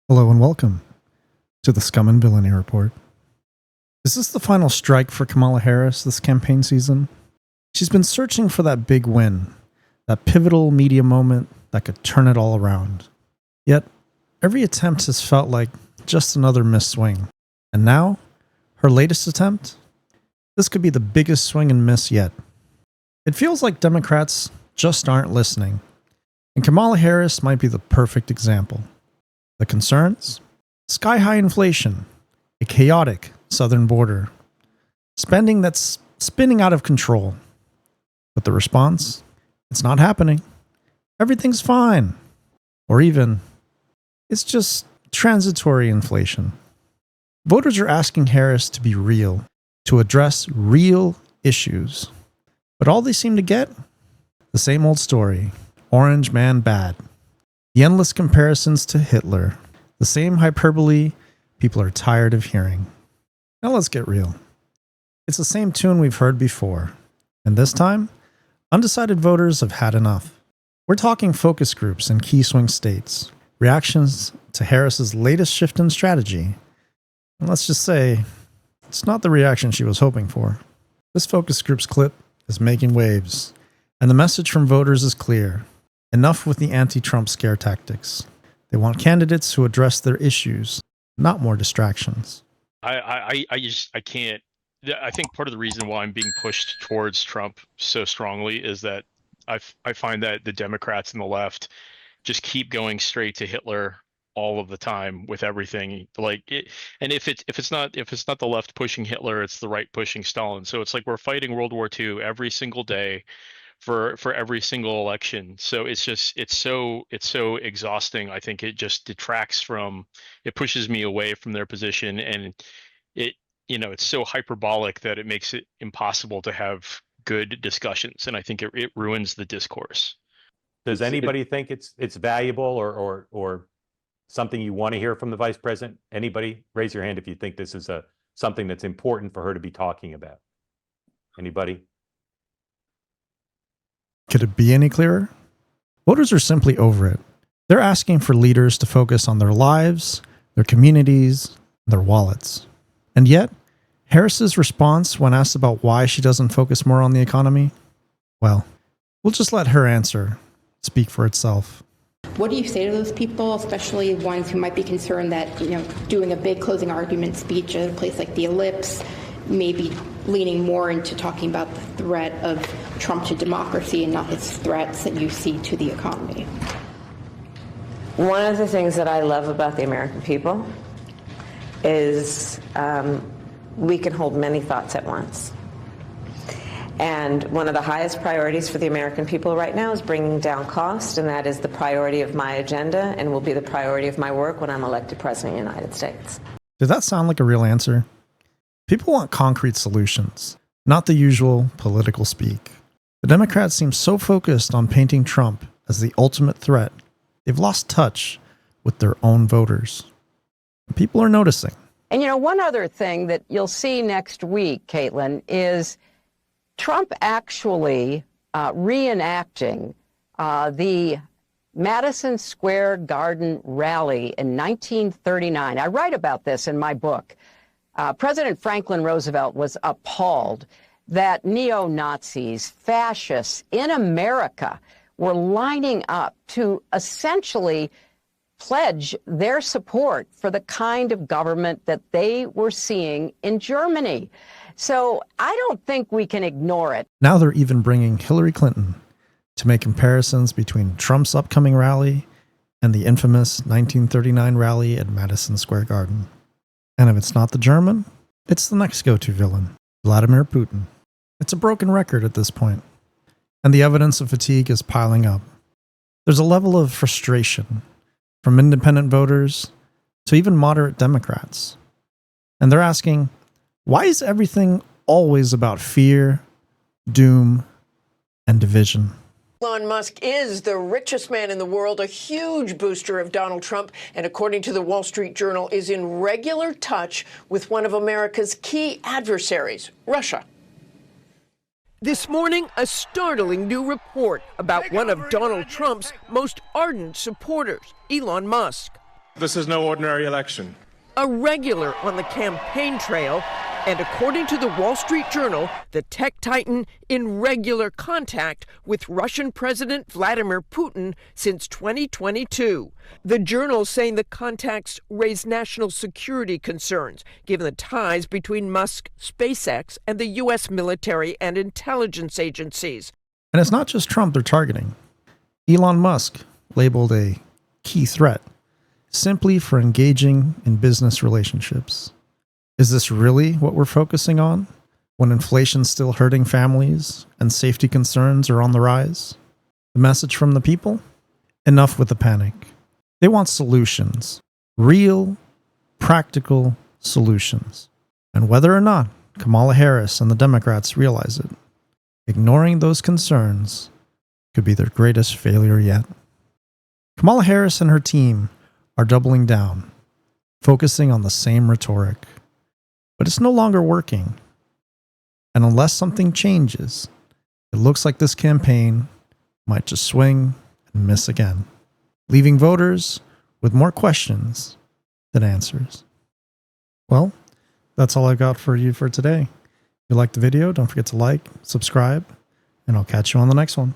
Hello and welcome to the Scum and Villainy Report. Is this the final strike for Kamala Harris this campaign season? She's been searching for that big win, that pivotal media moment that could turn it all around. Yet, every attempt has felt like just another missed swing. And now, her latest attempt? This could be the biggest swing and miss yet. It feels like Democrats just aren't listening, and Kamala Harris might be the perfect example. The concerns? Sky-high inflation, a chaotic southern border, spending that's spinning out of control. But the response? It's not happening. Everything's fine. Or even, it's just transitory inflation. Voters are asking Harris to be real, to address real issues. But all they seem to get? The same old story. Orange man bad. The endless comparisons to Hitler. The same hyperbole people are tired of hearing. Now let's get real. It's the same tune we've heard before. And this time, undecided voters have had enough. We're talking focus groups in key swing states, reactions to Harris's latest shift in strategy. And let's just say, it's not the reaction she was hoping for. This focus group's clip is making waves, and the message from voters is clear. Enough with the anti-Trump scare tactics. They want candidates who address their issues, not more distractions. I can't. I think part of the reason why I'm being pushed towards Trump so strongly is that I find that the Democrats and the left just keep going straight to Hitler all of the time with everything. Like it, and if it's not the left pushing Hitler, it's the right pushing Stalin. So it's like we're fighting World War II every single day for every single election. So it's so exhausting. I think it just detracts from, it pushes me away from their position, and it's so hyperbolic that it makes it impossible to have good discussions, and I think it ruins the discourse. Does anybody think it's valuable or something you want to hear from the vice president? Anybody? Raise your hand if you think this is something that's important for her to be talking about. Anybody? Could it be any clearer? Voters are simply over it. They're asking for leaders to focus on their lives, their communities, their wallets. And yet, Harris's response when asked about why she doesn't focus more on the economy? Well, we'll just let her answer speak for itself. What do you say to those people, especially ones who might be concerned that, doing a big closing argument speech at a place like the Ellipse, maybe leaning more into talking about the threat of Trump to democracy and not his threats that you see to the economy? One of the things that I love about the American people is we can hold many thoughts at once. And one of the highest priorities for the American people right now is bringing down cost, and that is the priority of my agenda and will be the priority of my work when I'm elected President of the United States. Did that sound like a real answer? People want concrete solutions, not the usual political speak. The Democrats seem so focused on painting Trump as the ultimate threat, they've lost touch with their own voters. People are noticing. And one other thing that you'll see next week, Caitlin, is Trump actually reenacting the Madison Square Garden rally in 1939. I write about this in my book. President Franklin Roosevelt was appalled that neo-Nazis, fascists in America were lining up to essentially pledge their support for the kind of government that they were seeing in Germany. So I don't think we can ignore it. Now they're even bringing Hillary Clinton to make comparisons between Trump's upcoming rally and the infamous 1939 rally at Madison Square Garden. And if it's not the German, it's the next go-to villain, Vladimir Putin. It's a broken record at this point, and the evidence of fatigue is piling up. There's a level of frustration from independent voters to even moderate Democrats. And they're asking, why is everything always about fear, doom, and division? Elon Musk is the richest man in the world, a huge booster of Donald Trump, and according to the Wall Street Journal, is in regular touch with one of America's key adversaries, Russia. This morning, a startling new report about one of Donald Trump's most ardent supporters, Elon Musk. This is no ordinary election. A regular on the campaign trail, and according to the Wall Street Journal, the tech titan in regular contact with Russian President Vladimir Putin since 2022. The Journal saying the contacts raise national security concerns, given the ties between Musk, SpaceX, and the U.S. military and intelligence agencies. And it's not just Trump they're targeting. Elon Musk, labeled a key threat, simply for engaging in business relationships. Is this really what we're focusing on when inflation's still hurting families and safety concerns are on the rise? The message from the people? Enough with the panic. They want solutions. Real, practical solutions. And whether or not Kamala Harris and the Democrats realize it, ignoring those concerns could be their greatest failure yet. Kamala Harris and her team are doubling down, focusing on the same rhetoric. But it's no longer working. And unless something changes, it looks like this campaign might just swing and miss again, leaving voters with more questions than answers. Well, that's all I've got for you for today. If you liked the video, don't forget to like, subscribe, and I'll catch you on the next one.